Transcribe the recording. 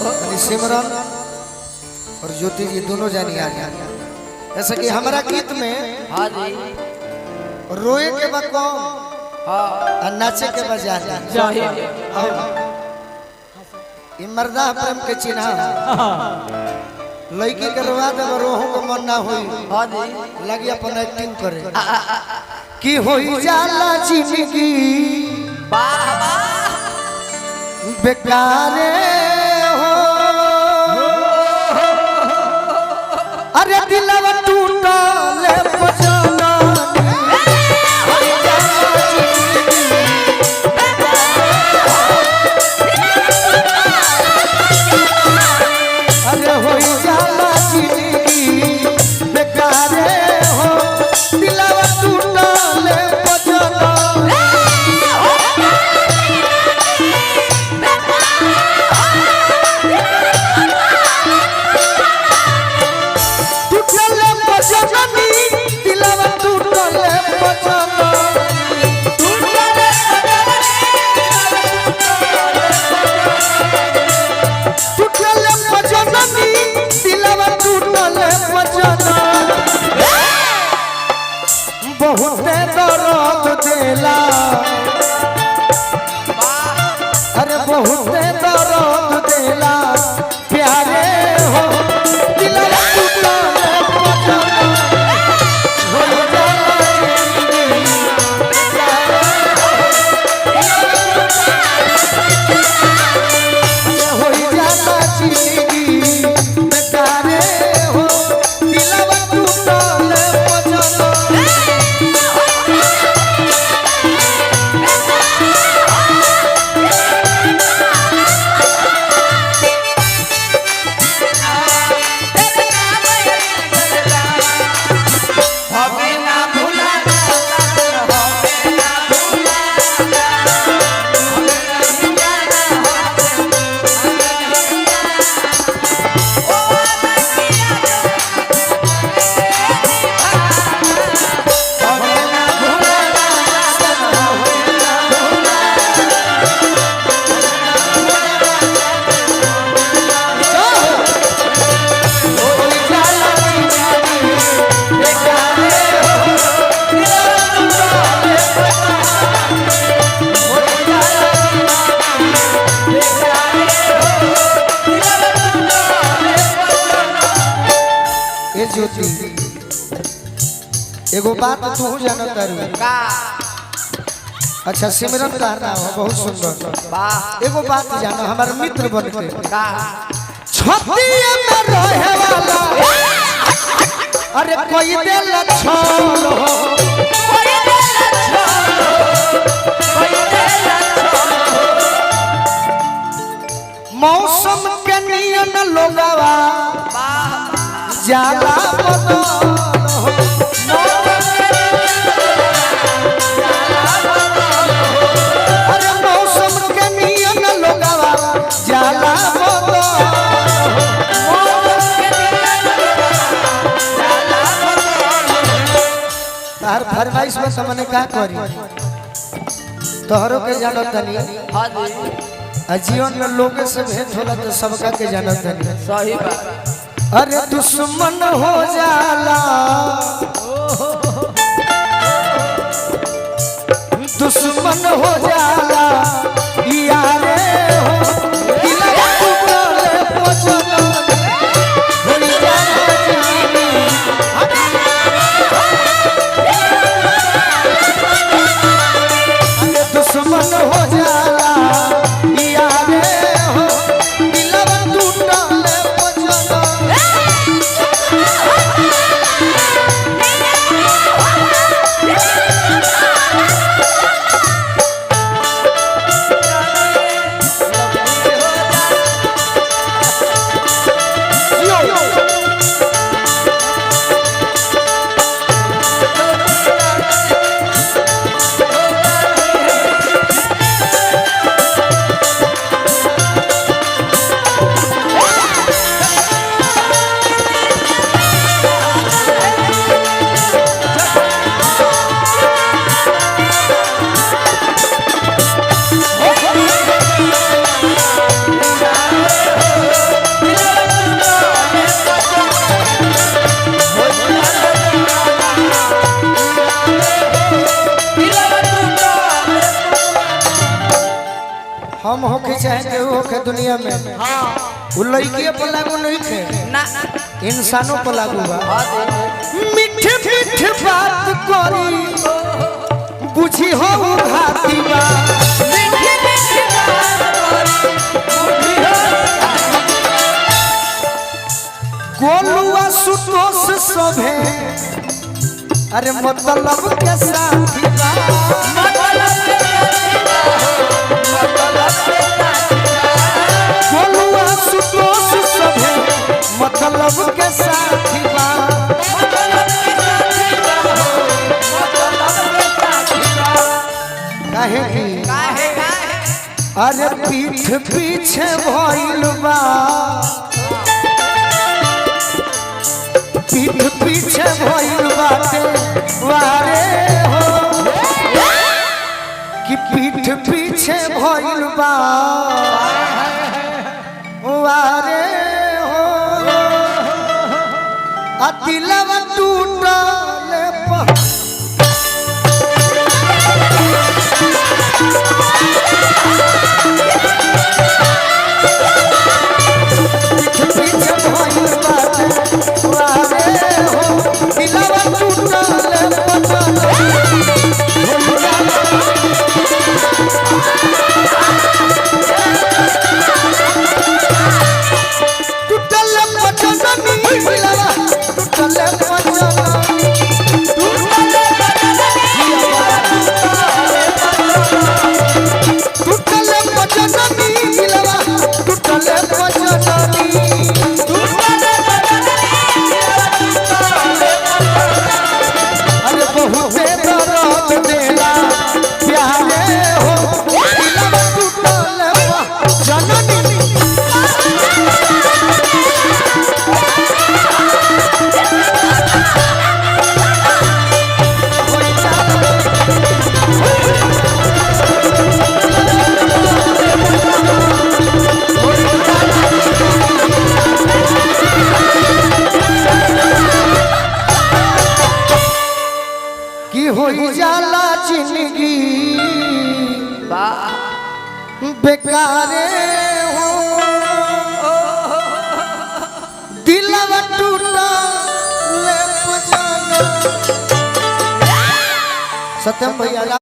सिमरन और ज्योति जी दोनों जानी आ गया। जैसे कि हमारा गीत में हाँ जी रोए के बाद कौन हाँ और नाचे के बाद जाहिर ये मर्दा प्रेम के चिन्ह लड़की के रोआ दे रोहो को मन ना होई हाँ जी लगी अपन एक्टिंग करे कि होई जाला जिंदगी वाह वाह बेकारे हो अरे दिलवा टूटल पजना अरे होई जाला जिंदगी बेकारे हो दिलवा टूटल पजना बहुत दर्द देला अरे बहुत दर्द देला प्यारे हो दिलवा टूटल पजना हो जाला हो जाला जिंदगी बेकारे हो दिलवा टूटल पजना ज्योति एगो बात तू जानत तारू का अच्छा सिमरन का नाम है बहुत सुंदर वाह एगो बात जानो हमार मित्र बन के का छतिया में रहे वाला अरे कोई दिल छोड़ हो कोई दिल छोड़ो कोई दिल छोड़ो मौसम के नियन लोगवा वाह जाला बदल हो अरे मौसम के नियन लोगवा जाला बदल तार फरमाइश में समने का करी तोहरो के जानत तनी हाँ जी जीवन में लोगे से भेंट होला तो सबका के जानत तनी सही बात अरे दुश्मन हो जाला दुश्मन हो जाला यारे हो दिलवा टूटल पजना हो जाला जिंदगी अरे दुश्मन हो जाला यारे हो दिलवा टूटल पजना हम होके चाहे के होके दुनिया में हाँ वो लड़की पर लागू नहीं थे ना इंसानों पर लागू बा हाँ दे मीठे मीठे बात करी बुझी हो घाती बा मीठी मीठी बात करी बुद्धि हो गोलुआ सुतोष सभे अरे मतलब के साथी बा मतलब के साथीबा मतलब के साथीबा गोलुआ सुतोष सभे मतलब के साथी बा मतलब के साथीबा मतलब के साथीबा काहे की काहे काहे अरे पीठ पीछे भइल बा पीठ पीछे भइल बाटे वारे हो कि पीठ पीछे भइल बा वारे हो आ दिलवा टूटल पा पीछे भइल बाटे वारे हो दिलवा टूटल टूटल पचनी दिलवा टूटल पचनी टूटल पचनी दिलवा टूटल पचनी अरे बहुते दर्द देला प्यारे हो दिलवा टूटल जननी की होई जाला जिंदगी बेकारे हो दिलवा टूटल पचना सत्यम भैया